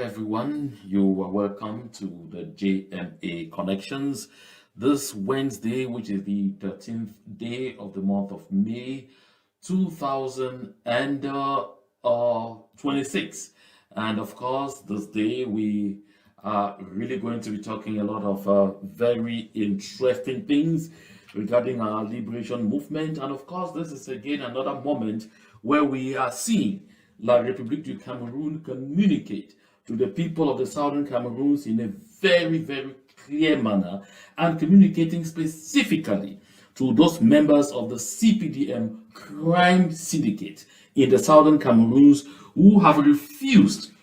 everyone. You are welcome to the JMA Connections this Wednesday, which is the 13th day of the month of May 2026. And of course, this day we are really going to be talking a lot of very interesting things regarding our liberation movement. And of course, this is again another moment where we are seeing La République du Cameroon communicate to the people of the Southern Cameroons in a very, very clear manner, and communicating specifically to those members of the CPDM crime syndicate in the Southern Cameroons who have refused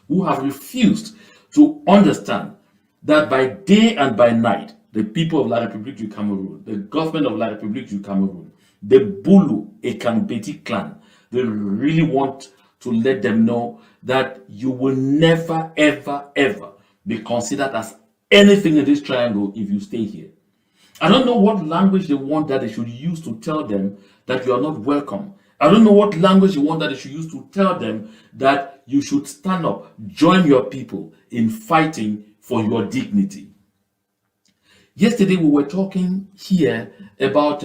to understand that by day and by night, the people of La République du Cameroon, the government of La République du Cameroon, the Bulu Ekanbeti clan, they really want to let them know that you will never, ever, ever be considered as anything in this triangle if you stay here. I don't know what language they want that they should use to tell them that you are not welcome. I don't know what language you want that they should use to tell them that you should stand up, join your people in fighting for your dignity. Yesterday we were talking here about,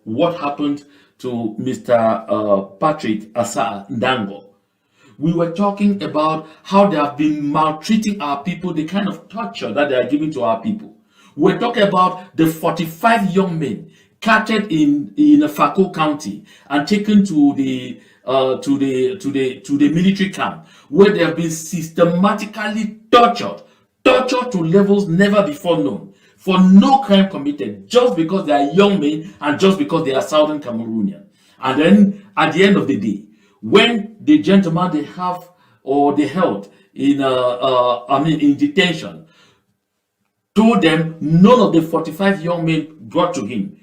what happened to Mr. Patrick Asa Ndango. We were talking about how they have been maltreating our people, the kind of torture that they are giving to our people. We're talking about the 45 young men captured in Fako County and taken to the military camp, where they have been systematically tortured to levels never before known, for no crime committed, just because they are young men and just because they are Southern Cameroonian. And then at the end of the day, when the gentleman they held in detention, told them none of the 45 young men brought to him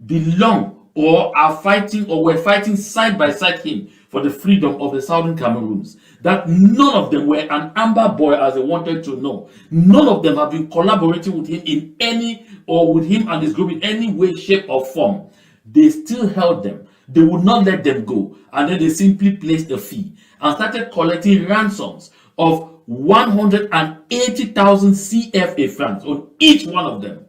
belong or are fighting or were fighting side by side him for the freedom of the Southern Cameroons, that none of them were an amber boy as they wanted to know. None of them have been collaborating with him in any, or with him and his group in any way, shape or form. They still held them. They would not let them go. And then they simply placed a fee and started collecting ransoms of 180,000 CFA francs on each one of them.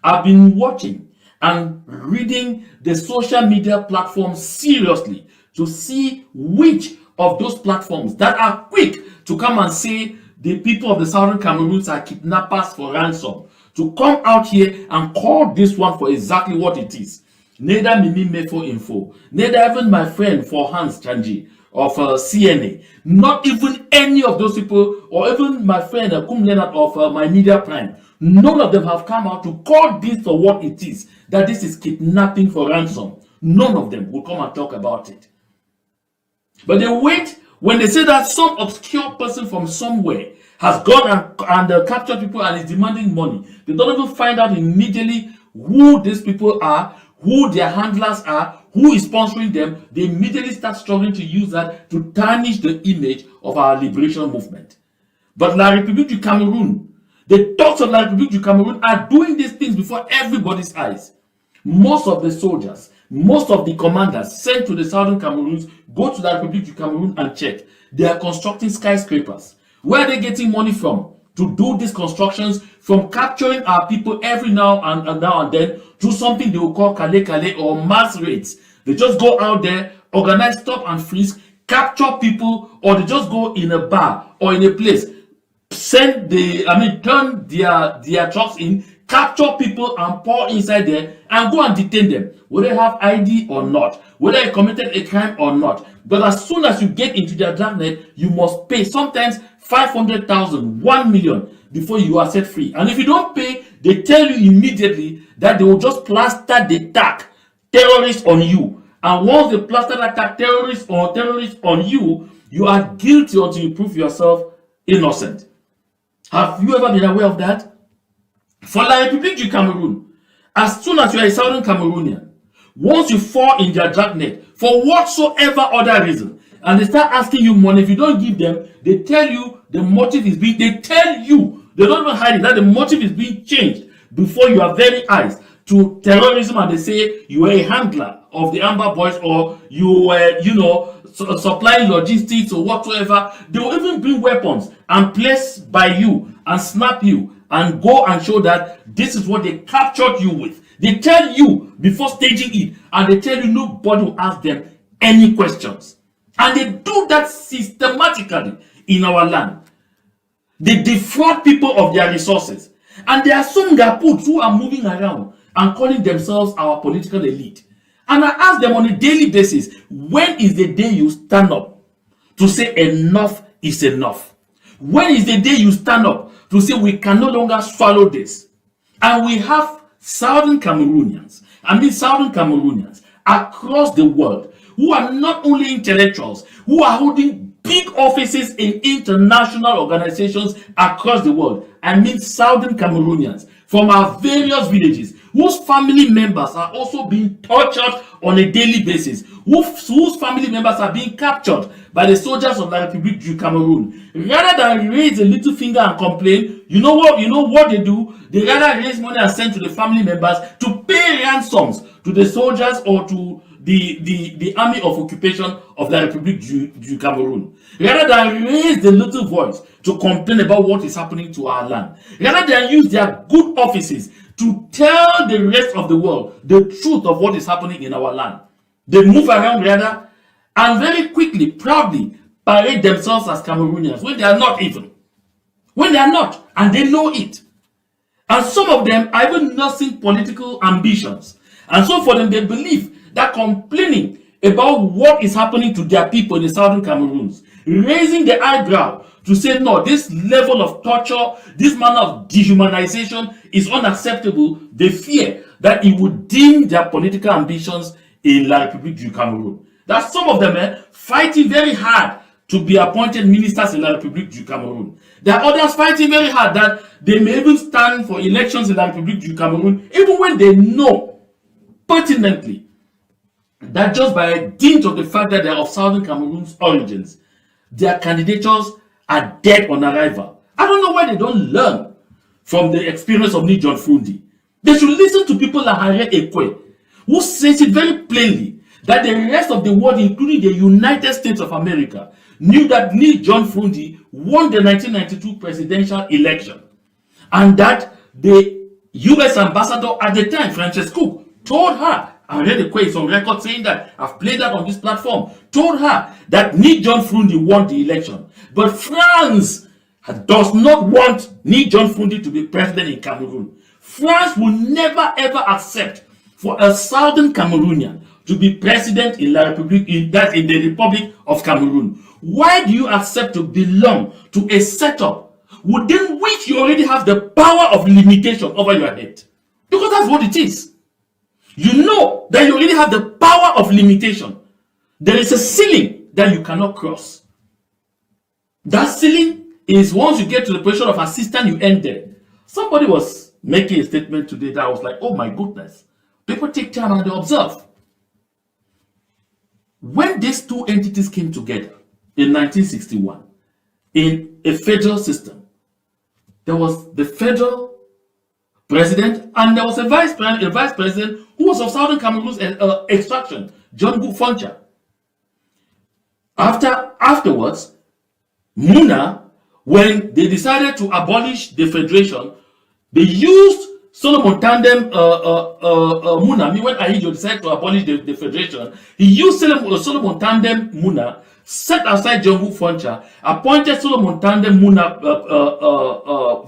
I've been watching and reading the social media platforms seriously to see which of those platforms that are quick to come and say the people of the Southern Cameroons are kidnappers for ransom, to come out here and call this one for exactly what it is. Neither Mimi Mefo Info, neither even my friend for Hans Chanji of CNA, not even any of those people, or even my friend Kum Leonard of My Media Prime, none of them have come out to call this for what it is, that this is kidnapping for ransom. None of them will come and talk about it. But they wait when they say that some obscure person from somewhere has gone and captured people and is demanding money. They don't even find out immediately who these people are, who their handlers are, who is sponsoring them. They immediately start struggling to use that to tarnish the image of our liberation movement. But La République du Cameroon, the thugs of La République du Cameroon are doing these things before everybody's eyes. Most of the soldiers, most of the commanders sent to the Southern Cameroons go to La République du Cameroon and check. They are constructing skyscrapers. Where are they getting money from to do these constructions? From capturing our people every now and then to something they will call kale or mass raids. They just go out there, organize stop and frisk, capture people, or they just go in a bar or in a place, turn their trucks in, capture people and pour inside there and go and detain them, whether they have ID or not, whether they committed a crime or not. But as soon as you get into their darknet, you must pay sometimes 500,000, 1 million before you are set free. And if you don't pay, they tell you immediately that they will just plaster the tag terrorists on you. And once they plaster that tag terrorists on you, you are guilty until you prove yourself innocent. Have you ever been aware of that? For La République du Cameroon, as soon as you are a Southern Cameroonian, once you fall in their dragnet for whatsoever other reason, and they start asking you money, if you don't give them, they tell you the motive is being, they don't even hide it, that the motive is being changed before your very eyes to terrorism, and they say you are a handler of the Amber Boys, or you were, supplying logistics or whatsoever. They will even bring weapons and place by you and snap you and go and show that this is what they captured you with. They tell you before staging it, and they tell you nobody will ask them any questions. And they do that systematically in our land. They defraud people of their resources. And there are some gaputs who are moving around and calling themselves our political elite. And I ask them on a daily basis, when is the day you stand up to say enough is enough? When is the day you stand up to say we can no longer swallow this? And we have Southern Cameroonians across the world who are not only intellectuals, who are holding big offices in international organizations across the world. I mean Southern Cameroonians from our various villages, whose family members are also being tortured on a daily basis, whose family members are being captured by the soldiers of the Republic du Cameroon. Rather than raise a little finger and complain, you know what they do? They rather raise money and send to the family members to pay ransoms to the soldiers or to the army of occupation of the Republic du Cameroon. Rather than raise the little voice to complain about what is happening to our land, rather than use their good offices to tell the rest of the world the truth of what is happening in our land, they move around rather and very quickly, proudly parade themselves as Cameroonians when they are not even. When they are not, and they know it. And some of them are even nursing political ambitions. And so for them, they believe that complaining about what is happening to their people in the Southern Cameroons, raising the eyebrow to say, no, this level of torture, this manner of dehumanization is unacceptable. They fear that it would dim their political ambitions in La République du Cameroon. That some of them fighting very hard to be appointed ministers in La République du Cameroon. There are others fighting very hard that they may even stand for elections in La République du Cameroon, even when they know pertinently that just by dint of the fact that they are of Southern Cameroon's origins, their candidatures are dead on arrival. I don't know why they don't learn from the experience of John Frundi. They should listen to people like Harriet Ekwe, who says it very plainly that the rest of the world, including the United States of America, knew that John Frundi won the 1992 presidential election, and that the U.S. ambassador at the time, Frances Cook, told her, I read the quote on record saying that, I've played that on this platform, told her that John Frundi won the election. But France does not want John Frundi to be president in Cameroon. France will never ever accept for a Southern Cameroonian to be president in La République, in the Republic of Cameroon. Why do you accept to belong to a setup within which you already have the power of limitation over your head? Because that's what it is. You know that you already have the power of limitation. There is a ceiling that you cannot cross. That ceiling is once you get to the position of assistant, you end there. Somebody was making a statement today that I was like, oh my goodness. People take time and they observe. When these two entities came together in 1961 in a federal system, there was the federal president and there was a vice president who was of Southern Cameroon's extraction, John Foncha. Afterwards, Muna, when they decided to abolish the federation, they used Solomon Tandem Muna. I mean, when Ahijo decided to abolish the federation, he used Solomon Tandem Muna, set aside John Foncha, appointed Solomon Tandem Muna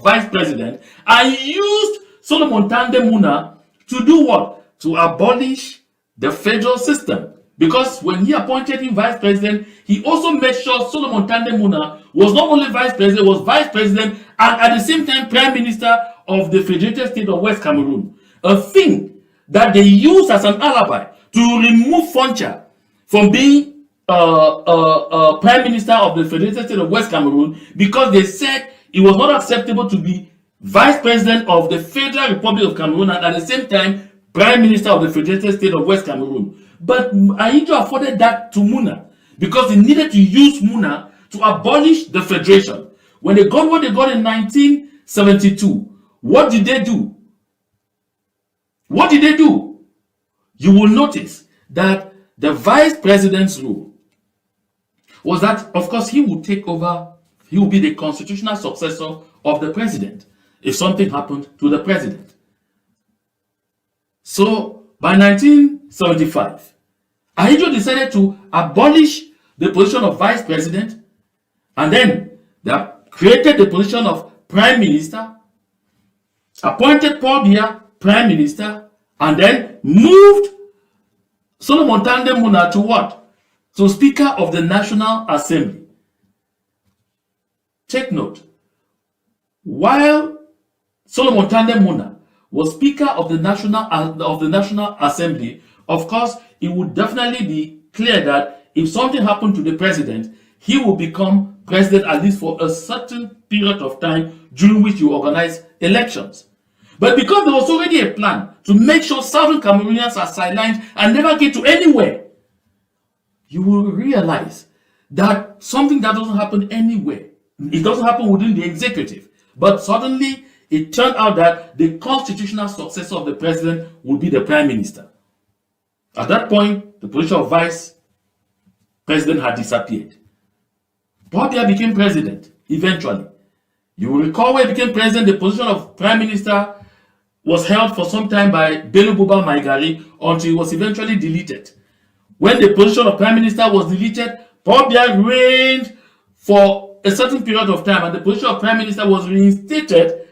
vice president, and used Solomon Tandem Muna to do what? To abolish the federal system. Because when he appointed him vice president, he also made sure Solomon Tandem Muna was not only vice president, was vice president and at the same time prime minister of the Federated State of West Cameroon. A thing that they used as an alibi to remove Foncha from being prime minister of the Federated State of West Cameroon, because they said it was not acceptable to be vice president of the Federal Republic of Cameroon and at the same time prime minister of the Federated State of West Cameroon. But Ahijo afforded that to Muna because he needed to use Muna to abolish the federation. When they got what they got in 1972, what did they do? What did they do? You will notice that the vice president's role was that, of course, he would take over, he would be the constitutional successor of the president if something happened to the president. So, by 1975, Ahidjo decided to abolish the position of vice president, and then they created the position of prime minister, appointed Paul Biya prime minister, and then moved Solomon Tande Muna to what? To Speaker of the National Assembly. Take note, while Solomon Tande Muna was Speaker of the National Assembly, of course, it would definitely be clear that if something happened to the president, he will become president at least for a certain period of time during which you organize elections. But because there was already a plan to make sure Southern Cameroonians are sidelined and never get to anywhere, you will realize that something that doesn't happen anywhere, it doesn't happen within the executive. But suddenly, it turned out that the constitutional successor of the president would be the prime minister. At that point, the position of vice president had disappeared. Paul Biya became president eventually. You will recall when he became president, the position of prime minister was held for some time by Bello Buba Maigari until it was eventually deleted. When the position of prime minister was deleted, Paul Biya reigned for a certain period of time, and the position of prime minister was reinstated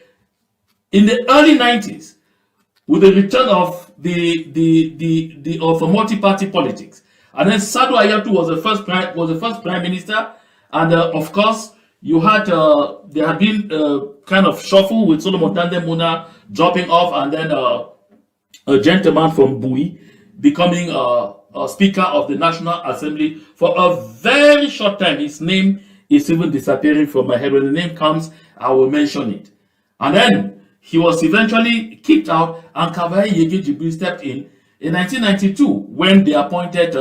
in the early 90s with the return of of multi-party politics. And then Sadu Ayatu was the first prime minister, and of course you had there had been kind of shuffle with Solomon Tande Muna dropping off, and then a gentleman from Bui becoming Speaker of the National Assembly for a very short time. His name is even disappearing from my head. When the name comes, I will mention it. And then he was eventually kicked out, and Kavai Yege Jibril stepped in 1992 when they appointed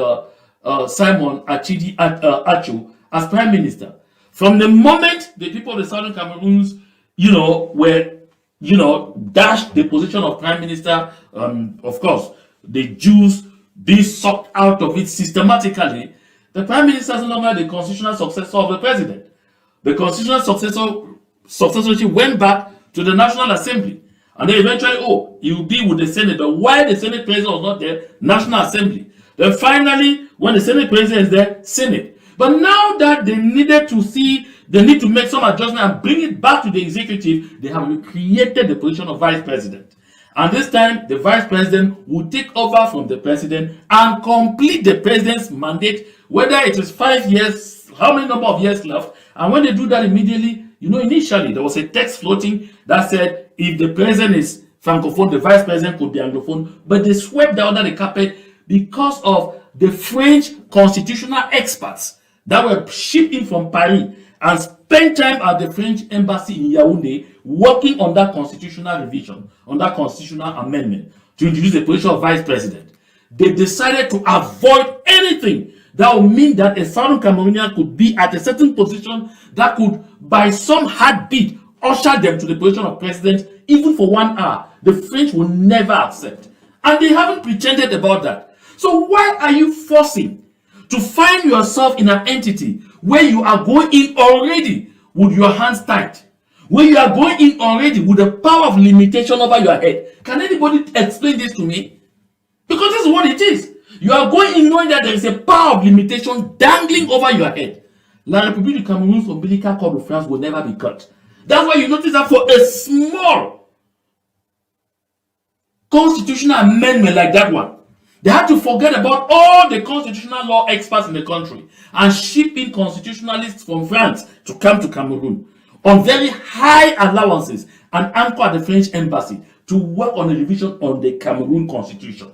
Simon Achidi Achu as Prime Minister. From the moment the people of the Southern Cameroons, were, dashed the position of Prime Minister, of course, the Jews being sucked out of it systematically, the Prime Minister is no longer the constitutional successor of the President. The constitutional successorship went back to the National Assembly. And then eventually, he will be with the Senate. But while the Senate President was not there, National Assembly. Then finally, when the Senate President is there, Senate. But now that they needed to see, they need to make some adjustment and bring it back to the executive, they have created the position of Vice President. And this time, the Vice President will take over from the President and complete the President's mandate, whether it is 5 years, how many number of years left. And when they do that immediately, initially there was a text floating that said if the President is Francophone, the Vice President could be Anglophone, but they swept that under the carpet because of the French constitutional experts that were shipped in from Paris and spent time at the French embassy in Yaoundé working on that constitutional revision, on that constitutional amendment to introduce the position of Vice President. They decided to avoid anything that would mean that a Southern Cameroonian could be at a certain position that could, by some heartbeat, usher them to the position of president, even for 1 hour. The French will never accept. And they haven't pretended about that. So why are you forcing to find yourself in an entity where you are going in already with your hands tied? Where you are going in already with the power of limitation over your head? Can anybody explain this to me? Because this is what it is. You are going in knowing that there is a power of limitation dangling over your head. La République du Cameroon's umbilical cord of France will never be cut. That's why you notice that for a small constitutional amendment like that one, they had to forget about all the constitutional law experts in the country and ship in constitutionalists from France to come to Cameroon on very high allowances and anchor at the French embassy to work on a revision on the Cameroon constitution.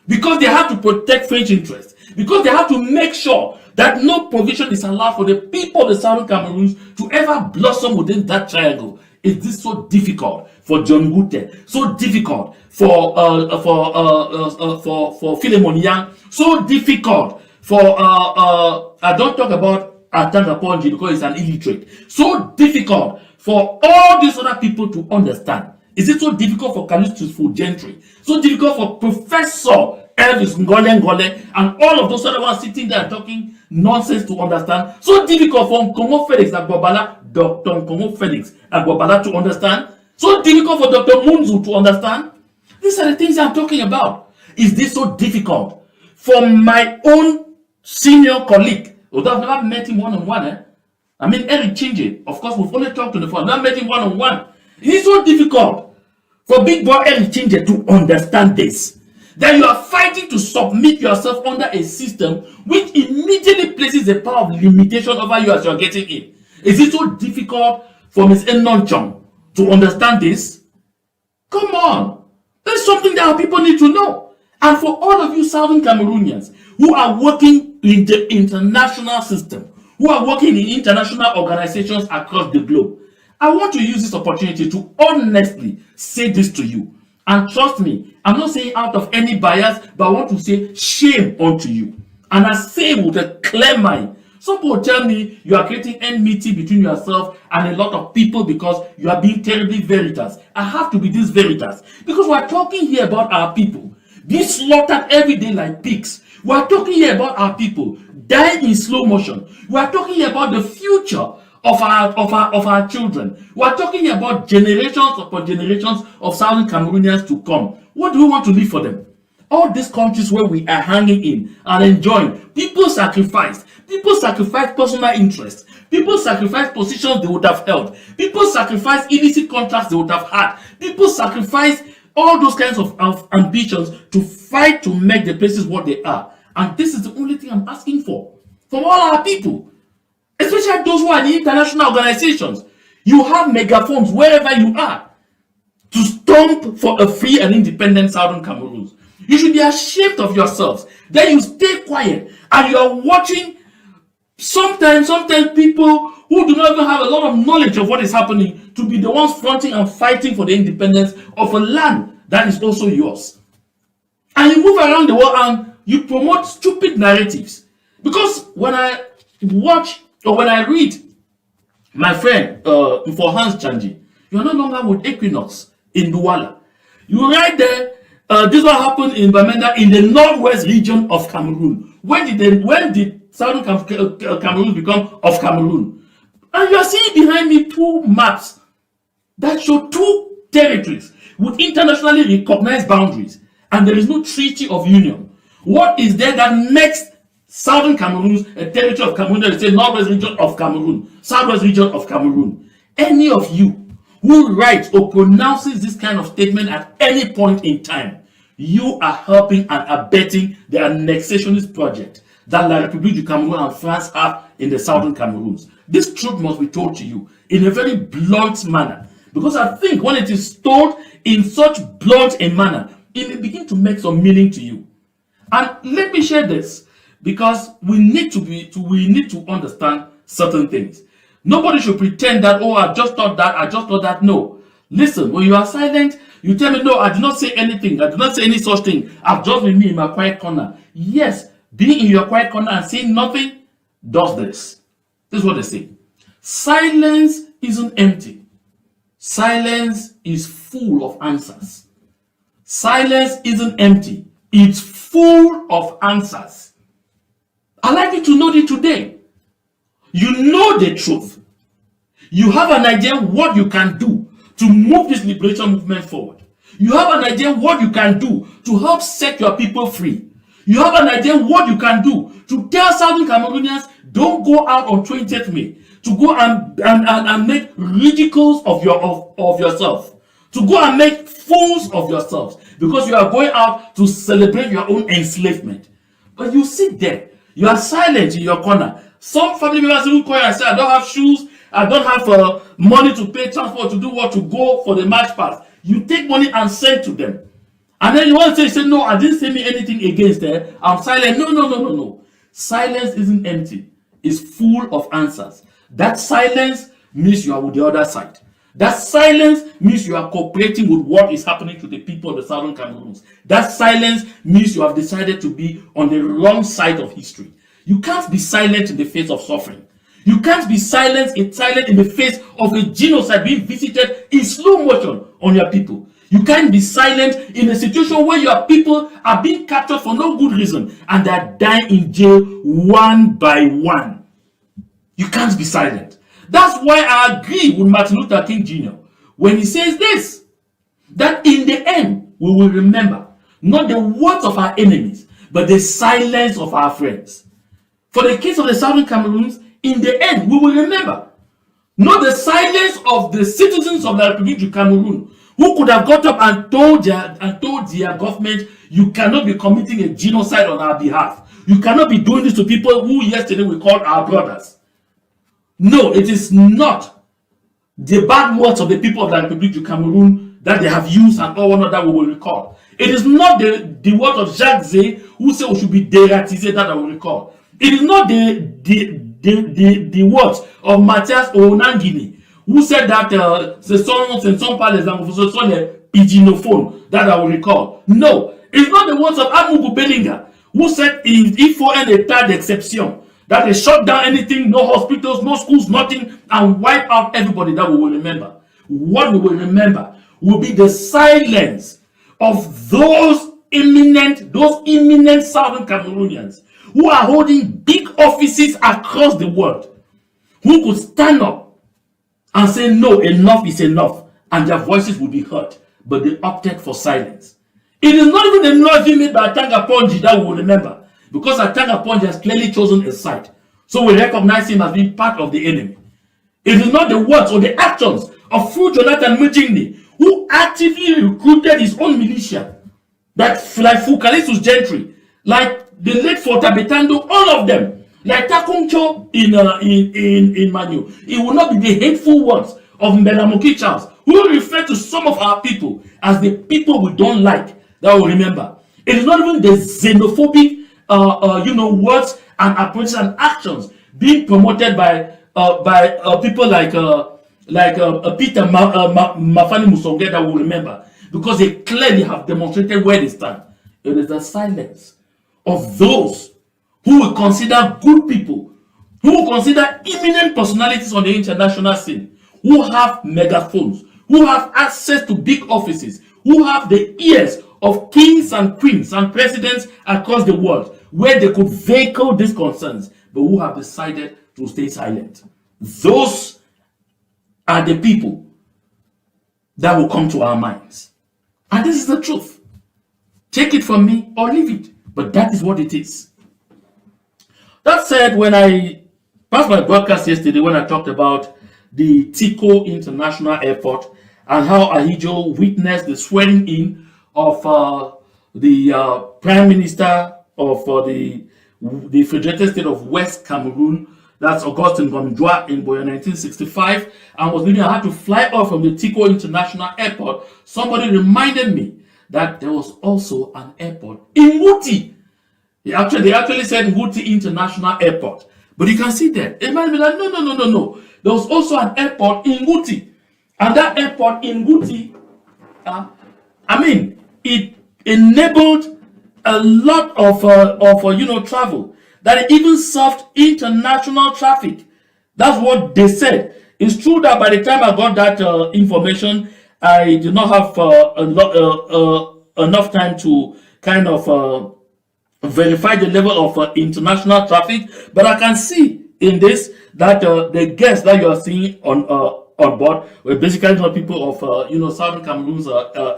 Because they have to protect French interests. Because they have to make sure that no provision is allowed for the people of the Southern Cameroons to ever blossom within that triangle. Is this so difficult for Dion Ngute? So difficult for Philemon Yang? So difficult for I don't talk about Atanga Ponji because it's an illiterate. So difficult for all these other people to understand Is it so difficult for Callistus Gentry? So difficult for Professor Elvis Ngole and all of those other ones sitting there talking nonsense to understand? So difficult for Nkomo Felix Agbobala, Dr. Nkomo Felix Agbobala to understand? So difficult for Dr. Munzu to understand? These are the things I'm talking about. Is this so difficult for my own senior colleague, although I've never met him one-on-one? I mean, Eric Chinje, of course, we've only talked on the phone. I've never met him one-on-one. It's so difficult for big boy Eric Chinje to understand this. That you are fighting to submit yourself under a system which immediately places a power of limitation over you as you are getting in. Is it so difficult for Ms. Enonchong to understand this? Come on. There's something that our people need to know. And for all of you Southern Cameroonians who are working in the international system, who are working in international organizations across the globe, I want to use this opportunity to honestly say this to you. And trust me, I'm not saying out of any bias, but I want to say shame unto you. And I say with a clear mind. Some people tell me you are creating enmity between yourself and a lot of people because you are being terribly veritas. I have to be this veritas because we're talking here about our people being slaughtered every day like pigs. We're talking here about our people dying in slow motion. We're talking here about the future of our children. We're talking here about generations upon generations of Southern Cameroonians to come. What do we want to leave for them? All these countries where we are hanging in and enjoying, people sacrifice personal interests, people sacrifice positions they would have held, people sacrifice illicit contracts they would have had, people sacrifice all those kinds of ambitions to fight to make the places what they are. And this is the only thing I'm asking for from all our people, especially those who are in international organizations. You have megaphones wherever you are to stomp for a free and independent Southern Cameroon. You should be ashamed of yourselves. Then you stay quiet and you are watching sometimes people who do not even have a lot of knowledge of what is happening to be the ones fronting and fighting for the independence of a land that is also yours. And you move around the world and you promote stupid narratives. Because when I watch or when I read my friend for Hans Chanji, you're no longer with Equinox in Douala. You write there, this will happen in Bamenda in the northwest region of Cameroon. When did Southern Cameroon become of Cameroon? And you are seeing behind me two maps that show two territories with internationally recognized boundaries, and there is no treaty of union. What is there that makes Southern Cameroon a territory of Cameroon? They say northwest region of Cameroon, southwest region of Cameroon. Any of you who writes or pronounces this kind of statement at any point in time, you are helping and abetting the annexationist project that La République du Cameroon and France have in the Southern Cameroons. This truth must be told to you in a very blunt manner, because I think when it is told in such blunt a manner, it may begin to make some meaning to you. And let me share this, because we need to understand certain things. Nobody should pretend that, oh, I just thought that. No. Listen, when you are silent, you tell me, no, I did not say anything. I did not say any such thing. I've just been me in my quiet corner. Yes, being in your quiet corner and saying nothing does this. This is what they say. Silence isn't empty. Silence is full of answers. Silence isn't empty. It's full of answers. I'd like you to know it today. You know the truth. You have an idea what you can do to move this liberation movement forward. You have an idea what you can do to help set your people free. You have an idea what you can do to tell Southern Cameroonians, don't go out on 20th May to go and make ridicules of yourself, to go and make fools of yourselves, because you are going out to celebrate your own enslavement. But you sit there, you are silent in your corner. Some family members even call you and say, I don't have shoes, I don't have money to pay transport to do what, to go for the march past. You take money and send to them. And then you want to say, no, I didn't say me anything against her. I'm silent. No. Silence isn't empty. It's full of answers. That silence means you are with the other side. That silence means you are cooperating with what is happening to the people of the Southern Cameroons. That silence means you have decided to be on the wrong side of history. You can't be silent in the face of suffering. You can't be silent in the face of a genocide being visited in slow motion on your people. You can't be silent in a situation where your people are being captured for no good reason and they are dying in jail one by one. You can't be silent. That's why I agree with Martin Luther King Jr. when he says this, that in the end, we will remember not the words of our enemies, but the silence of our friends. For the case of the Southern Cameroons, in the end, we will remember not the silence of the citizens of the Republic of Cameroon, who could have got up and told their government, you cannot be committing a genocide on our behalf. You cannot be doing this to people who yesterday we called our brothers. No, it is not the bad words of the people of the Republic of Cameroon that they have used and all one that we will recall. It is not the words of Jacques Zay who said we should be dératisés that I will recall. It is not the words of Mathias Onangini who said that ce ne sont pas les anglophones, ce sont les pigeonophones that I will recall. No, it's not the words of Amugu Bellinga who said il faut un état d'exception, that they shut down anything, no hospitals, no schools, nothing, and wipe out everybody. That we will remember. What we will remember will be the silence of those eminent Southern Cameroonians who are holding big offices across the world, who could stand up and say, no, enough is enough, and their voices will be heard, but they opted for silence. It is not even the noise being made by Atanga Ponji that we will remember, because Atanga Ponji has clearly chosen a side, so we recognize him as being part of the enemy. It is not the words or the actions of Fu Jonathan Mujingni, who actively recruited his own militia, like Fukalisus Gentry, like the late Forta Betando, all of them, like Takuncho in Manu. It will not be the hateful words of Mbelamoki Charles, who refer to some of our people as the people we don't like, that we remember. It is not even the xenophobic words and approaches and actions being promoted by people like Peter Mafani Musonge that we remember, because they clearly have demonstrated where they stand. It is the silence of those who will consider good people, who will consider eminent personalities on the international scene, who have megaphones, who have access to big offices, who have the ears of kings and queens and presidents across the world, where they could vehicle these concerns, but who have decided to stay silent. Those are the people that will come to our minds. And this is the truth. Take it from me or leave it, but that is what it is. That said, when I passed my broadcast yesterday, when I talked about the Tico International Airport and how Ahidjo witnessed the swearing in of the Prime Minister of the Federated State of West Cameroon, that's Augustin Gondjoa in 1965, and was leaving, I had to fly off from the Tico International Airport. Somebody reminded me that there was also an airport in Ngute. They actually said Ngute International Airport. But you can see that. It might be like, no. There was also an airport in Ngute. And that airport in Ngute, it enabled a lot of travel. That it even served international traffic. That's what they said. It's true that by the time I got that information, I did not have enough time to kind of verify the level of international traffic, but I can see in this that the guests that you are seeing on board were basically not people of Southern Cameroon's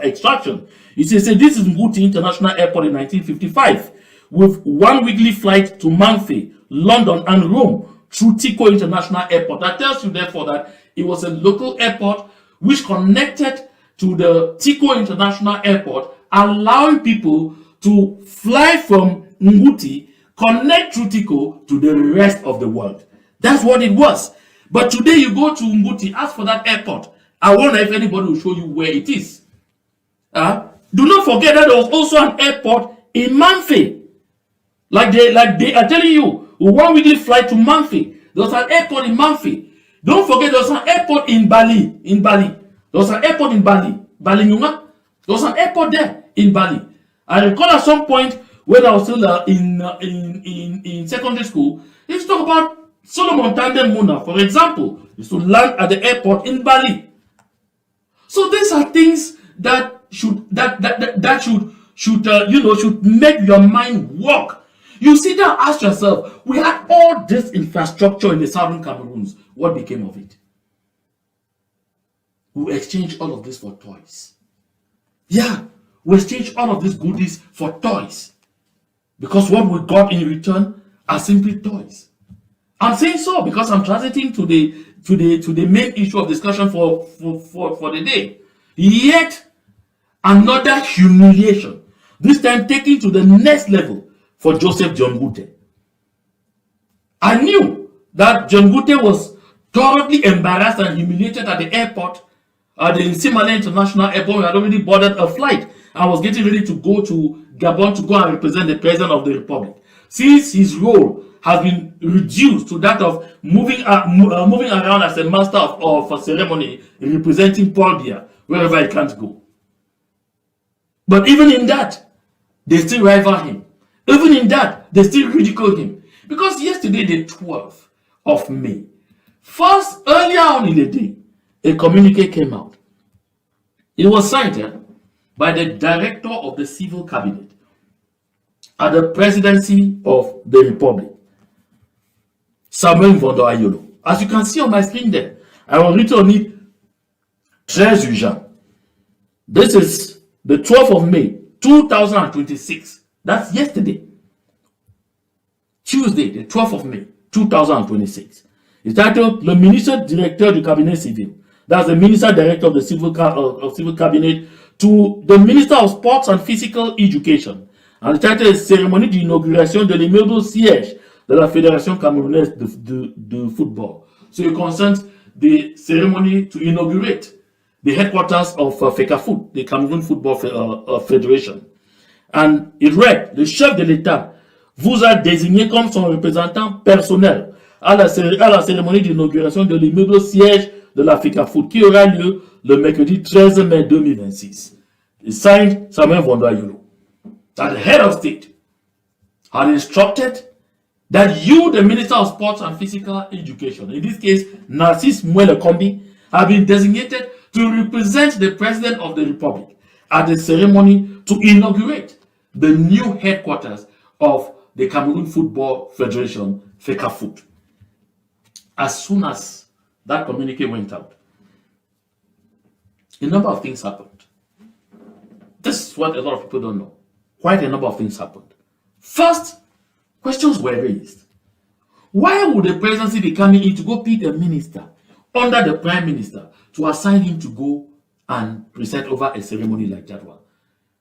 extraction. You see, this is Ngute International Airport in 1955, with one weekly flight to Manfay, London, and Rome through Tico International Airport. That tells you, therefore, that it was a local airport which connected to the Tico International Airport, allowing people to fly from Ngute, connect through Tico to the rest of the world. That's what it was. But today you go to Ngute, ask for that airport. I wonder if anybody will show you where it is. Do not forget that there was also an airport in Manfay. Like they are telling you, one weekly flight to Manfay. There was an airport in Manfay. Don't forget there was an airport in Bali. There was an airport in Bali. Bali Nyunga. There was an airport there in Bali. I recall at some point when I was still in secondary school, they used to talk about Solomon Tandem Muna, for example, is to land at the airport in Bali. So these are things that should should make your mind work. You sit down, ask yourself, we had all this infrastructure in the southern Cameroons. What became of it? We exchanged all of this for toys. Yeah, we exchanged all of these goodies for toys. Because what we got in return are simply toys. I'm saying so because I'm transiting to the main issue of discussion for the day. Yet another humiliation, this time taken to the next level for Joseph Dion Ngute. I knew that Dion Ngute was thoroughly embarrassed and humiliated at the airport, at the Nsimale International Airport. He had already boarded a flight and was getting ready to go to Gabon to go and represent the President of the Republic. Since his role has been reduced to that of moving around as a master of a ceremony representing Paul Biya wherever he can't go. But even in that, they still rival him. Even in that, they still ridicule him. Because yesterday, the 12th of May, first, earlier on in the day, a communique came out. It was signed by the director of the civil cabinet at the presidency of the Republic, Samuel Ayolo. As you can see on my screen there, I will read on it, très urgent. This is the 12th of May, 2026. That's yesterday. Tuesday, the 12th of May, 2026. It's titled Le ministre directeur du cabinet civil. That's the minister director of the civil cabinet to the Minister of Sports and Physical Education. And the title is Cérémonie d'inauguration de l'immeuble siège de la Fédération Camerounaise de Football. So it concerns the ceremony to inaugurate the headquarters of FECAFOOT, the Cameroon Football Federation. And it read, le chef de l'État vous a désigné comme son représentant personnel à la cérémonie d'inauguration de l'immeuble siège de la FECAFOOT qui aura lieu le mercredi 13 mai 2026. It signed Samuel Ayolo. That the head of state had instructed that you, the Minister of Sports and Physical Education, in this case, Narcisse Mwele-Kombi, have been designated to represent the President of the Republic at the ceremony to inaugurate the new headquarters of the Cameroon Football Federation, FECAFOOT. As soon as that communique went out, a number of things happened. This is what a lot of people don't know. Quite a number of things happened. First, questions were raised. Why would the presidency be coming in to go pick a minister under the prime minister to assign him to go and preside over a ceremony like that one?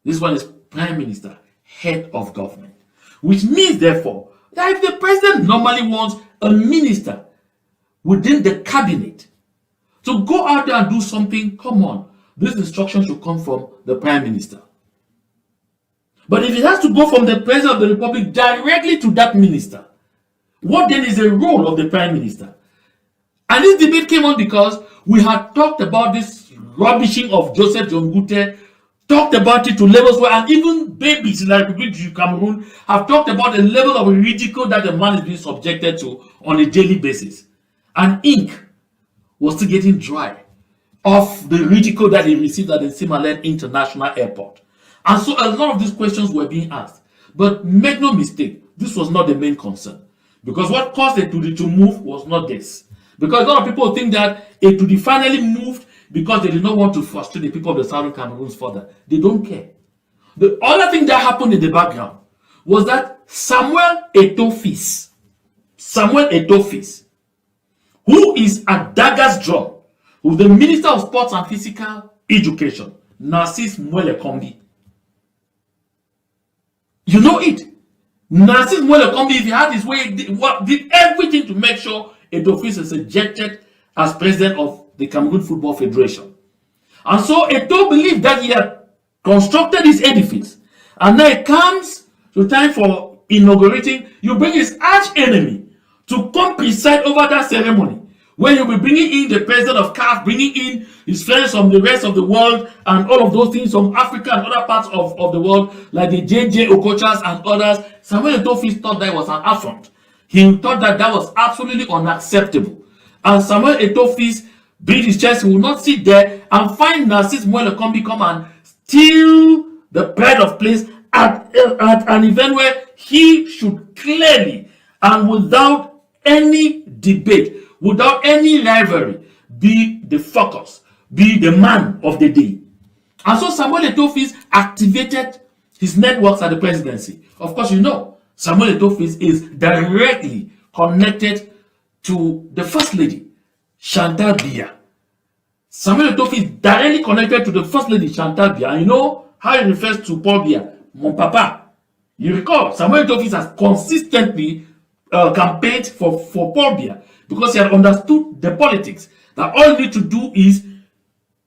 This one is prime minister, head of government. Which means, therefore, that if the president normally wants a minister within the cabinet to go out there and do something, come on, this instruction should come from the prime minister. But if it has to go from the president of the republic directly to that minister, what then is the role of the prime minister? And this debate came on because we had talked about this rubbishing of Joseph Dion Ngute, talked about it to levels where, and even babies in the Republic of Cameroon have talked about the level of ridicule that the man is being subjected to on a daily basis. And ink was still getting dry of the ridicule that he received at the Nsimale International Airport. And so a lot of these questions were being asked. But make no mistake, this was not the main concern. Because what caused Etoudi to move was not this. Because a lot of people think that Etoudi finally moved because they did not want to frustrate the people of the Southern Cameroons further. They don't care. The other thing that happened in the background was that Samuel Eto'o, who is at dagger's draw with the Minister of Sports and Physical Education, Narcisse Mwele-Kombi. You know it. Narcisse Mwele-Kombi, if he had his way, did everything to make sure Eto'o is ejected as president of the Cameroon Football Federation. And so Eto'o believed that he had constructed this edifice. And now it comes to time for inaugurating. You bring his arch enemy to come preside over that ceremony, where you'll be bringing in the president of CAF, bringing in his friends from the rest of the world, and all of those things from Africa and other parts of the world, like the JJ Okochas and others. Samuel Eto'o thought that was an affront. He thought that that was absolutely unacceptable. And Samuel Etofi's beat his chest, he will not sit there and find Narcisse Mwelekombi come and steal the pride of place at an event where he should clearly and without any debate, without any rivalry, be the focus, be the man of the day. And so Samuel Etofi activated his networks at the presidency. Of course, you know, Samuel Etofi is directly connected to the First Lady, Chantal Biya. Samuel Etofi is directly connected to the First Lady, Chantal Biya. And you know how he refers to Paul Biya, mon papa. You recall, Samuel Etofi has consistently campaigned for Paul Biya because he had understood the politics. That all you need to do is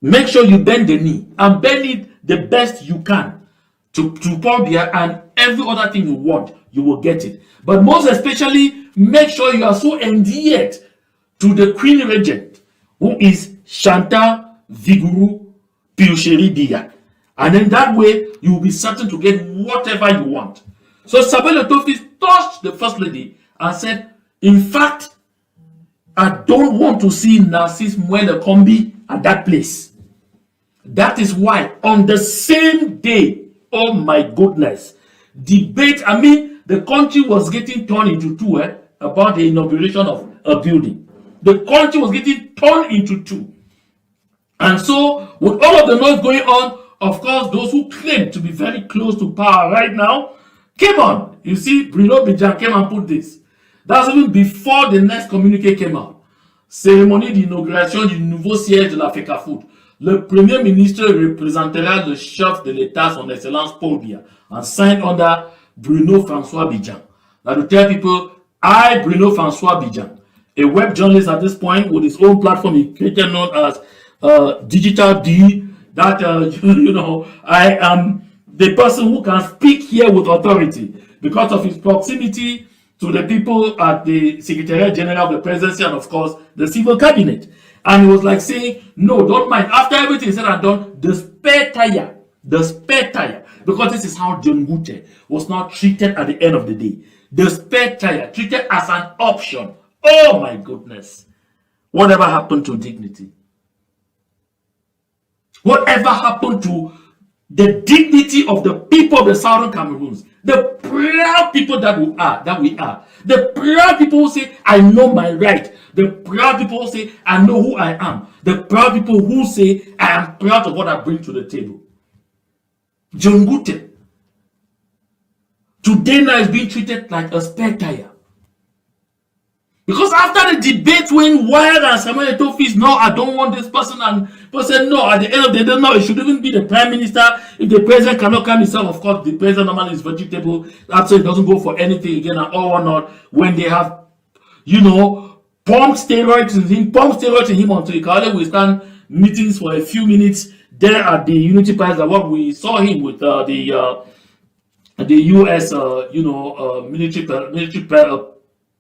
make sure you bend the knee and bend it the best you can to Paul Biya, and every other thing you want, you will get it. But most especially, make sure you are so endeared to the Queen Regent, who is Chantal Viguru Piusheri Biya. And then that way, you will be certain to get whatever you want. So Samuel Etofi touched the First Lady and said, in fact, I don't want to see Narcisse Mwelekombi at that place. That is why on the same day, oh my goodness, debate, I mean, the country was getting torn into two about the inauguration of a building. The country was getting torn into two. And so, with all of the noise going on, of course, those who claim to be very close to power right now came on. You see, Bruno Bijan came and put this. That's even before the next communique came out. Cérémonie d'inauguration du nouveau siège de la FECAFOOT. Le Premier ministre représentera le chef de l'État, son Excellence Paul Biya, and signed under Bruno François Bijan. Now to tell people, I, Bruno François Bijan, a web journalist at this point with his own platform he created known as Digital D, that, you know, I am the person who can speak here with authority because of his proximity to the people at the Secretariat General of the Presidency and, of course, the civil cabinet. And he was like saying, no, don't mind. After everything is said and done, the spare tire, because this is how Dion Ngute was now treated at the end of the day. The spare tire, treated as an option. Oh my goodness. Whatever happened to dignity? Whatever happened to the dignity of the people of the Southern Cameroons? The proud people that we are. The proud people who say, I know my right. The proud people who say, I know who I am. The proud people who say, I am proud of what I bring to the table. Dion Ngute today now is being treated like a spare tire. Because after the debate went wild and Samuel Etofi, no, I don't want this person, and person, no, at the end of the day, no, it should even be the prime minister. If the president cannot come himself, of course, the president normally is vegetable. That's why it doesn't go for anything again and all or not. When they have, you know, pumped steroids in him until he can only withstand meetings for a few minutes there at the Unity Palace. What we saw him with the U.S. military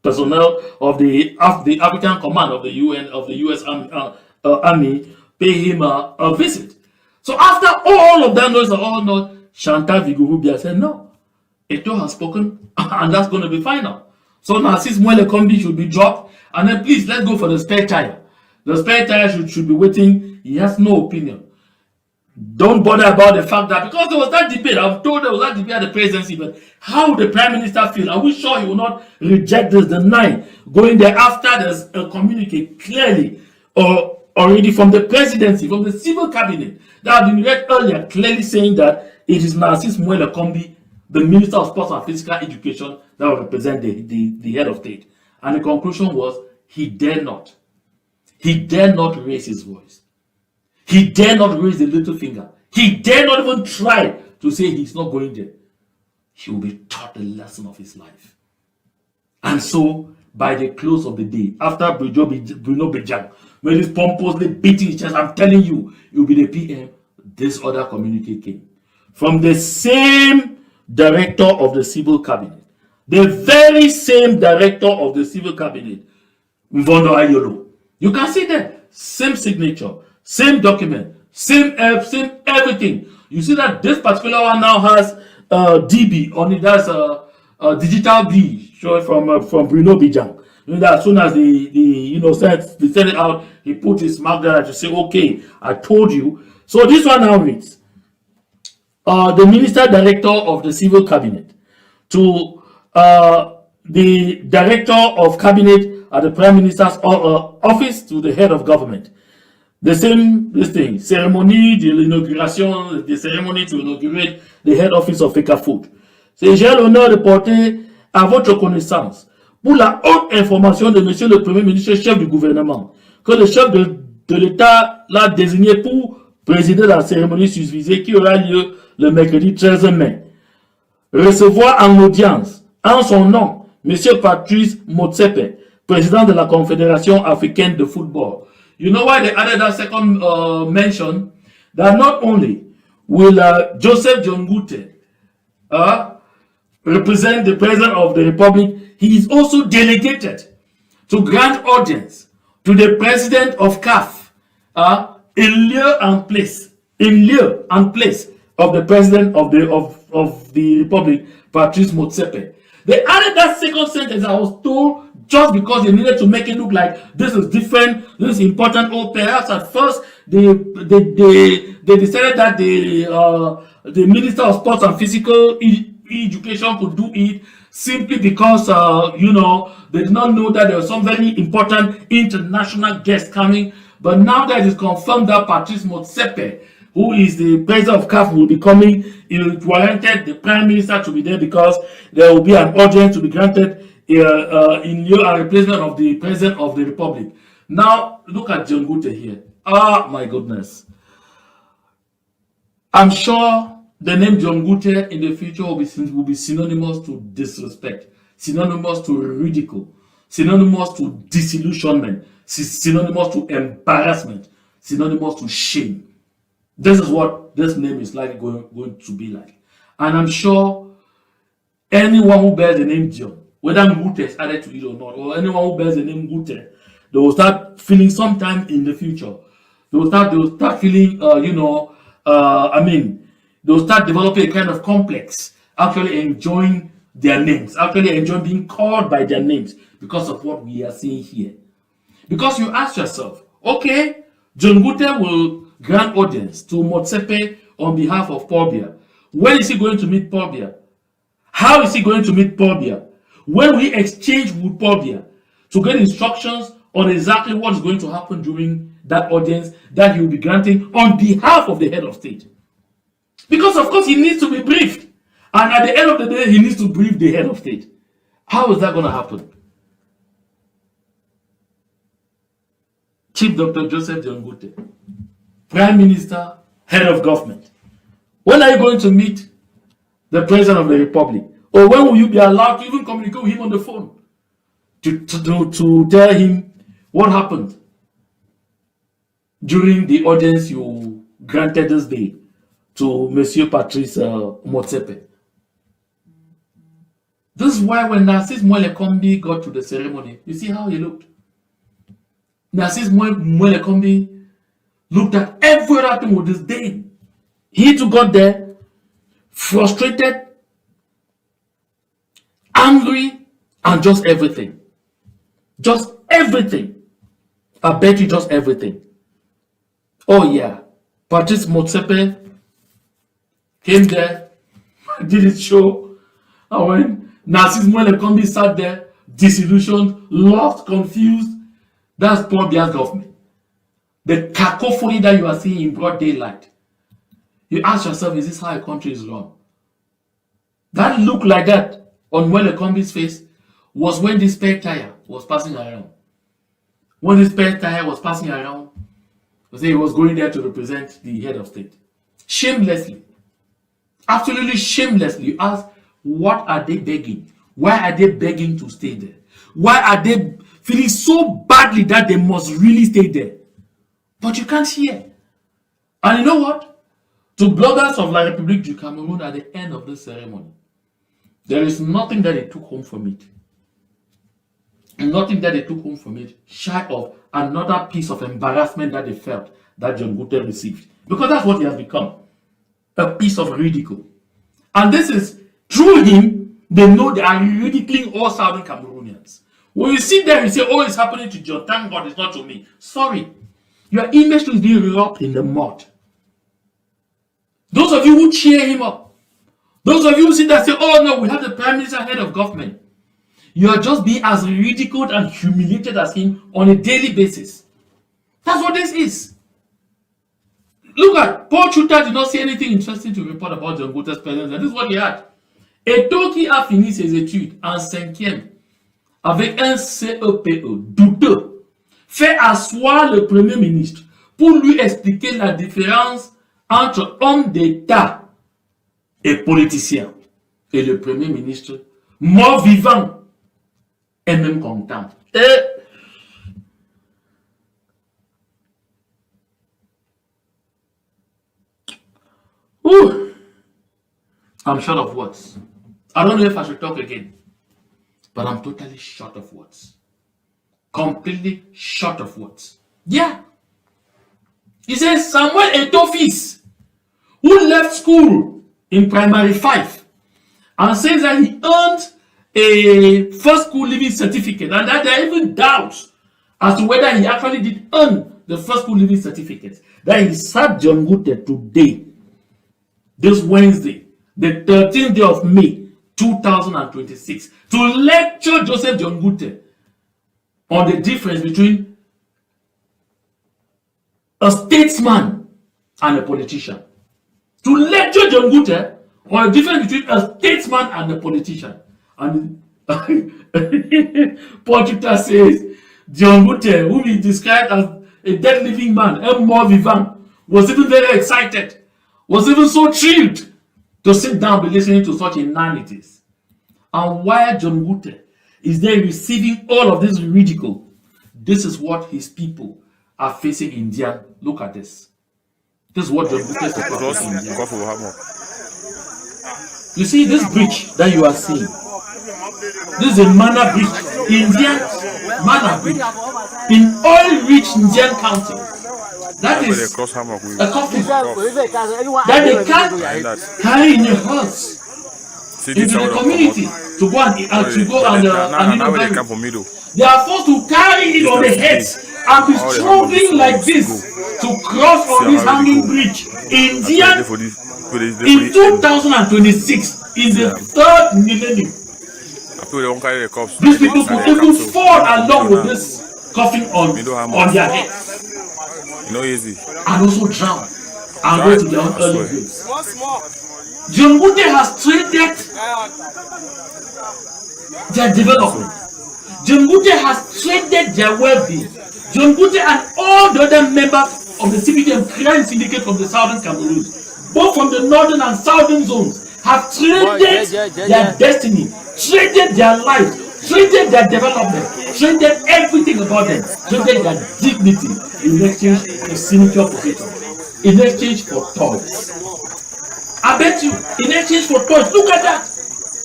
personnel of the African Command of the UN of the U.S. Army pay him a visit. So after all of that noise, Chantal Viguru Biya said, no, Eto'o has spoken, and that's going to be final. So Narcisse Mwelekombi should be dropped, and then please, let's go for the spare tire. The spare tire should be waiting. He has no opinion. Don't bother about the fact that, because there was that debate, I'm told there was that debate at the presidency, but how would the prime minister feel? Are we sure he will not reject this, deny going there after there's a communique clearly or already from the presidency, from the civil cabinet that had been read earlier, clearly saying that it is Narcisse Mwelekombi, the Minister of Sports and Physical Education, that will represent the head of state. And the conclusion was, he dare not raise his voice. He dare not raise the little finger. He dare not even try to say he's not going there. He will be taught the lesson of his life. And so, by the close of the day, after Bruno Bijan, when he's pompously beating his chest, I'm telling you, you'll be the PM, this other communique came. From the same director of the civil cabinet, the very same director of the civil cabinet, Mvondo Ayolo. You can see there, same signature, same document, same everything. You see that this particular one now has DB on it. That's Digital B, showing from Bruno Bijan. You know, as soon as they sent it out, he put his mark there to say, okay, I told you. So this one now reads, the Minister Director of the Civil Cabinet to the Director of Cabinet at the Prime Minister's office to the Head of Government. This thing, cérémonie de l'inauguration, the ceremony to inaugurate the head office of FECAFOOD. J'ai l'honneur de porter à votre connaissance, pour la haute information de Monsieur le Premier ministre, chef du gouvernement, que le chef de l'État l'a désigné pour présider la cérémonie susvisée qui aura lieu le mercredi 13 mai. Recevoir en audience, en son nom, Monsieur Patrice Motsepe, président de la Confédération africaine de football. You know why they added that second mention? That not only will Joseph Dion Ngute represent the President of the Republic, he is also delegated to grant audience to the President of CAF in lieu and place of the President of the Republic, Patrice Motsepe. They added that second sentence, I was told, just because they needed to make it look like this is different, this is important. Or perhaps at first they decided that the Minister of Sports and Physical Education could do it simply because they did not know that there was some very important international guest coming. But now that it is confirmed that Patrice Motsepe, who is the president of CAF, will be coming, it warranted the Prime Minister to be there because there will be an audience to be granted in lieu and replacement of the President of the Republic. Now, look at Dion Ngute here. Ah, my goodness. I'm sure the name Dion Ngute in the future will be synonymous to disrespect, synonymous to ridicule, synonymous to disillusionment, synonymous to embarrassment, synonymous to shame. This is what this name is like going to be like. And I'm sure anyone who bears the name Dion, whether Ngute is added to it or not, or anyone who bears the name Ngute, they will start feeling sometime in the future. They will start feeling, they will start developing a kind of complex, actually enjoying their names, actually enjoying being called by their names because of what we are seeing here. Because you ask yourself, okay, Dion Ngute will grant audience to Motsepe on behalf of Paul Biya. When is he going to meet Paul Biya? How is he going to meet Paul Biya? When will he exchange with Paul Biya to get instructions on exactly what is going to happen during that audience that he will be granting on behalf of the head of state? Because of course he needs to be briefed. And at the end of the day, he needs to brief the head of state. How is that going to happen? Chief Dr. Joseph Dion Ngute, Prime Minister, Head of Government. When are you going to meet the President of the Republic? Or when will you be allowed to even communicate with him on the phone? To tell him what happened during the audience you granted this day to Monsieur Patrice Motsepe. This is why when Narcisse Mwelekombi got to the ceremony, you see how he looked. Narcisse Mwelekombi looked at every other thing with disdain. He too got there, frustrated, angry, and just everything. Just everything. I bet you just everything. Oh yeah, Patrice Motsepe came there, did his show, and when Narcisse Mwelekombi sat there, disillusioned, lost, confused, that's Paul Biya's government. The cacophony that you are seeing in broad daylight. You ask yourself, is this how a country is run? That look like that on Mwelekombi's face was when this spare tire was passing around. When this spare tire was passing around, he was going there to represent the head of state. Shamelessly. Absolutely shamelessly. You ask, what are they begging? Why are they begging to stay there? Why are they feeling so badly that they must really stay there? But you can't hear. And you know what? To bloggers of La République du Cameroun at the end of the ceremony, there is nothing that they took home from it. Nothing that they took home from it, shy of another piece of embarrassment that they felt that Dion Ngute received. Because that's what he has become. A piece of ridicule. And this is, through him, they know they are ridiculing all Southern Cameroonians. When you sit there and say, oh, it's happening to John, thank God it's not to me. Sorry. Your image is being rubbed in the mud. Those of you who cheer him up, those of you who sit there and say, oh no, we have the Prime Minister head of government, you are just being as ridiculed and humiliated as him on a daily basis. That's what this is. Look at, Paul Chuta did not say anything interesting to report about Dion Ngute's presence, and this is what he had. Etoudi a fini ses études en 5e avec un CEPE douteux, fait asseoir le Premier ministre pour lui expliquer la différence entre homme d'État et politicien. Et le Premier ministre, mort vivant, est même content. Et I'm short of words. I don't know if I should talk again, but I'm totally short of words. Completely short of words. Yeah. He says Samuel Eto'o, who left school in primary 5 and says that he earned a first school living certificate, and that there are even doubts as to whether he actually did earn the first school living certificate. That he sat Dion Ngute today, this Wednesday, the 13th day of May 2026, to lecture Joseph Dion Ngute on the difference between a statesman and a politician. To lecture Dion Ngute on the difference between a statesman and a politician. And Portugal says Dion Ngute, whom he described as a dead living man, un mort vivant, was even very excited, was even so thrilled to sit down and be listening to such inanities. And while Dion Ngute is there receiving all of this ridicule, this is what his people are facing in India. Look at this. This is what Dion Ngute is facing in India. You see this bridge that you are seeing? This is a manna bridge, Indian manna bridge, in oil-rich Indian county. That is a coffin that they can't carry in your house into the community to go and they are forced to carry it on the heads and be struggling like this to cross on this hanging bridge. Indian in 2026, in the 3rd millennium. These people could even fall along with this coffin on their heads. And also drown and go to their own early graves. Dion Ngute has traded their development. Dion Ngute has traded their well-being. Dion Ngute and all the other members of the CPDM crime syndicate from the southern Cameroon, both from the northern and southern zones, have traded their destiny, traded their life, traded their development, traded everything about them, traded their dignity in exchange for sinecure position, in exchange for toys. I bet you, in exchange for toys, look at that.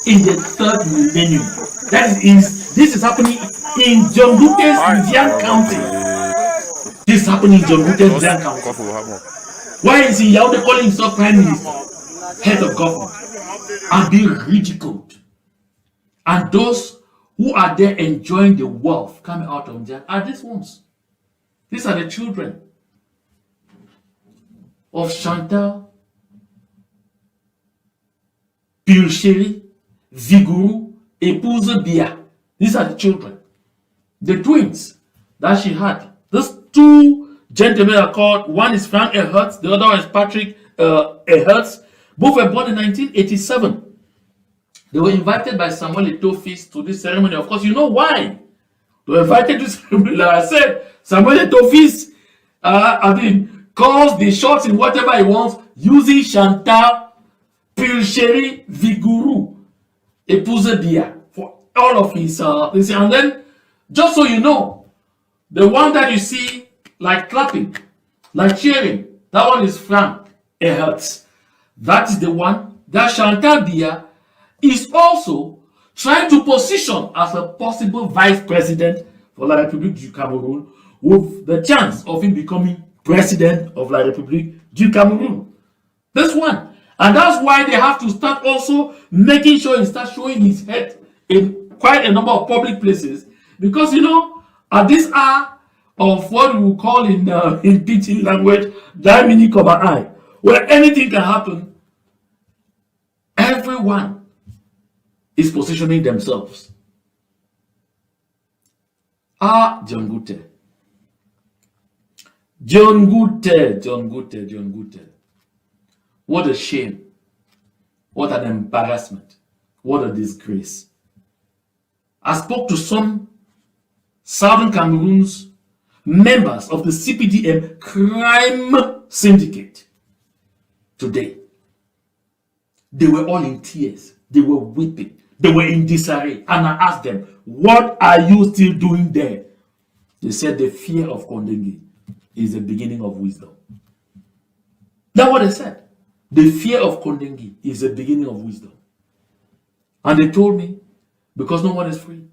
In the 3rd millennium, this is happening in Dion Ngute's Indian county. This is happening in Dion Ngute's Indian county. Why is he out there calling himself Prime Minister, head of government, and being ridiculed? And those who are there enjoying the wealth coming out of India are these ones. These are the children of Chantal, Pulcheri, Viguru, Épouse Bia. These are the children. The twins that she had. These 2 gentlemen are called, one is Frank Ehertz, the other one is Patrick Ehertz. Both were born in 1987. They were invited by Samuel Eto'o to this ceremony. Of course, you know why. They were invited to this ceremony. Like I said, Samuel Eto'o calls the shots in whatever he wants, using Chantal, Pulcheri, Viguru, Épouse Bia for all of his and then, just so you know, the one that you see like clapping, like cheering, that one is Frank Ehertz. That is the one that Chantal Bia is also trying to position as a possible vice president for La République du Cameroon, with the chance of him becoming president of La République du Cameroon. This one. And that's why they have to start also making sure he starts showing his head in quite a number of public places. Because, at this hour of what we call in teaching language, Dominic of an eye, where anything can happen, everyone is positioning themselves. Dion Ngute. Dion Ngute. What a shame. What an embarrassment. What a disgrace. I spoke to some Southern Cameroon's members of the CPDM crime syndicate today. They were all in tears. They were weeping. They were in disarray. And I asked them, what are you still doing there? They said the fear of Kondengi is the beginning of wisdom. That's what they said. The fear of Kondengi is the beginning of wisdom. And they told me, because no one is free.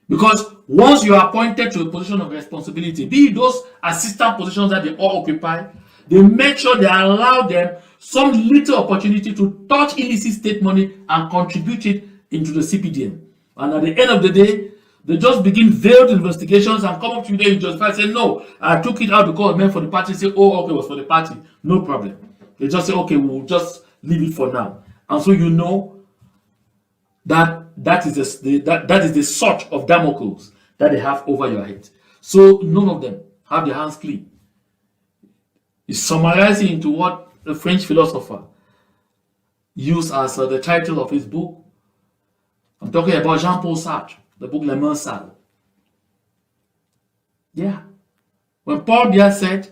Because once you are appointed to a position of responsibility, be it those assistant positions that they all occupy, they make sure they allow them some little opportunity to touch illicit state money and contribute it into the CPDM. And at the end of the day, they just begin veiled investigations and come up to you there, you justify, say, no, I took it out because it meant for the party. Say, oh, okay, it was for the party. No problem. They just say, okay, we'll just leave it for now. And so you know that is the sword of Damocles that they have over your head. So none of them have their hands clean. It's summarizing into what the French philosopher used as the title of his book. I'm talking about Jean-Paul Sartre, the book Les Mains Sales. Yeah. When Paul Biya said,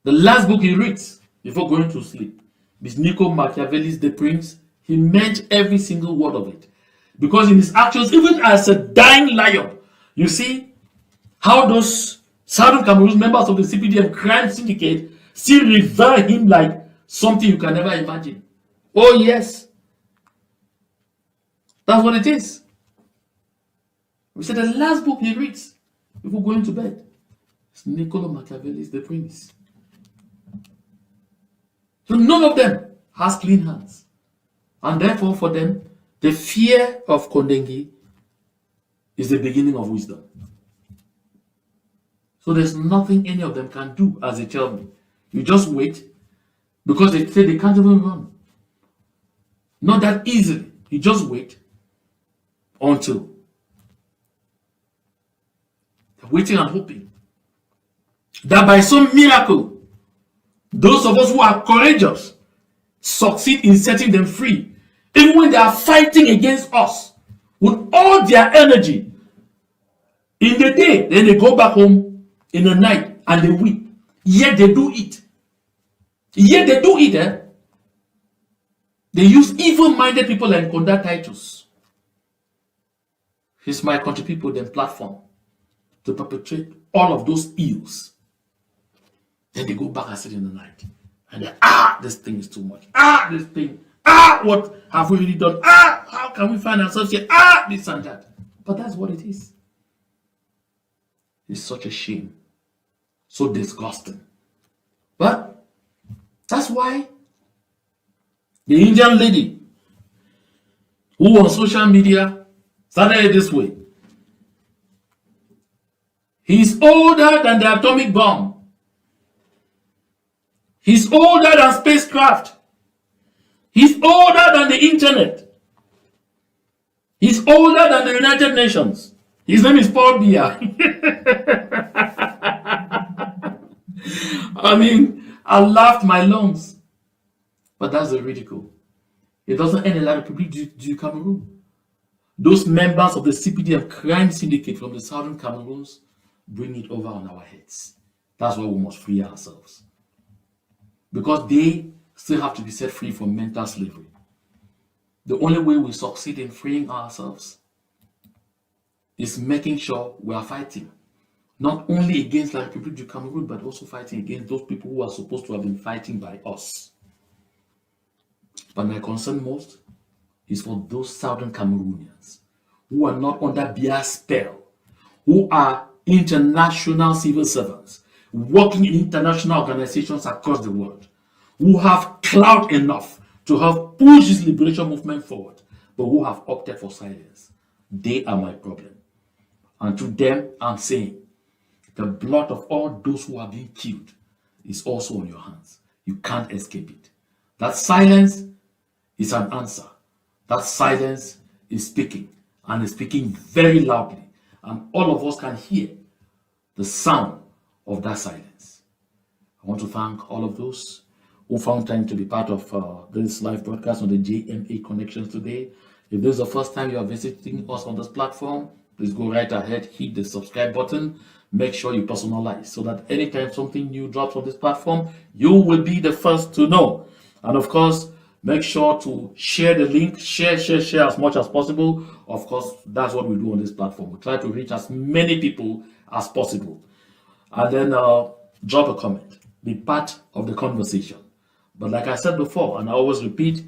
the last book he reads before going to sleep is Niccolo Machiavelli's The Prince, he meant every single word of it. Because in his actions, even as a dying lion, you see how those Southern Cameroon members of the CPDM crime syndicate still revere him like something you can never imagine. Oh yes. That's what it is. We said the last book he reads before going to bed is Niccolo Machiavelli's The Prince. So none of them has clean hands. And therefore for them, the fear of Kondengi is the beginning of wisdom. So there's nothing any of them can do, as they tell me. You just wait, because they say they can't even run. Not that easily. You just wait until they're waiting and hoping that by some miracle, those of us who are courageous succeed in setting them free, even when they are fighting against us with all their energy in the day. Then they go back home in the night and they weep. Yet they do it. They use evil-minded people like Konda Titus, his My Country People, then platform, to perpetrate all of those ills. Then they go back and sit in the night. And then, this thing is too much. This thing. What have we really done? How can we find ourselves here? This and that. But that's what it is. It's such a shame. So disgusting. But that's why the Indian lady who on social media started it this way. He's older than the atomic bomb. He's older than spacecraft. He's older than the internet. He's older than the United Nations. His name is Paul Biya. I mean, I laughed my lungs. But that's the ridicule. It doesn't end in La République du Cameroon. Those members of the CPDM crime syndicate from the Southern Cameroons bring it over on our heads. That's why we must free ourselves. Because they still have to be set free from mental slavery. The only way we succeed in freeing ourselves is making sure we are fighting. Not only against La République du Cameroon, but also fighting against those people who are supposed to have been fighting by us. But my concern most is for those Southern Cameroonians who are not under Biya's spell, who are international civil servants, working in international organizations across the world, who have clout enough to help push this liberation movement forward, but who have opted for silence. They are my problem. And to them, I'm saying, the blood of all those who are being killed is also on your hands. You can't escape it. That silence is an answer. That silence is speaking, and is speaking very loudly. And all of us can hear the sound of that silence. I want to thank all of those who found time to be part of this live broadcast on the JMA Connections today. If this is the first time you are visiting us on this platform, please go right ahead, hit the subscribe button. Make sure you personalize so that anytime something new drops on this platform, you will be the first to know. And of course, make sure to share the link, share as much as possible. Of course, that's what we do on this platform. We try to reach as many people as possible. And then drop a comment, be part of the conversation. But like I said before, and I always repeat,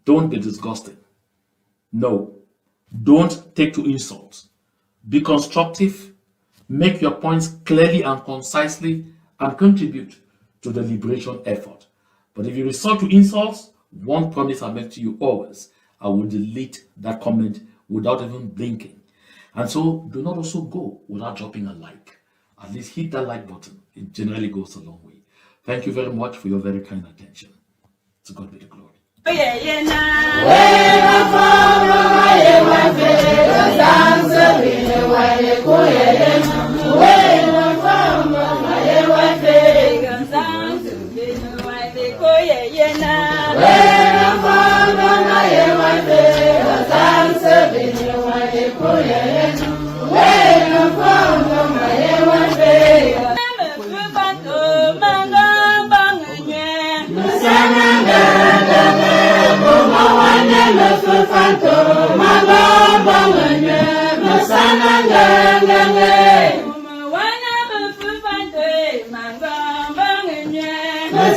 don't be disgusting. No, don't take to insults. Be constructive, make your points clearly and concisely, and contribute to the liberation effort. But if you resort to insults, one promise I make to you always, I will delete that comment without even blinking. And so do not also go without dropping a like. At least hit that like button. It generally goes a long way. Thank you very much for your very kind attention. To God be the glory.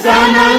Sana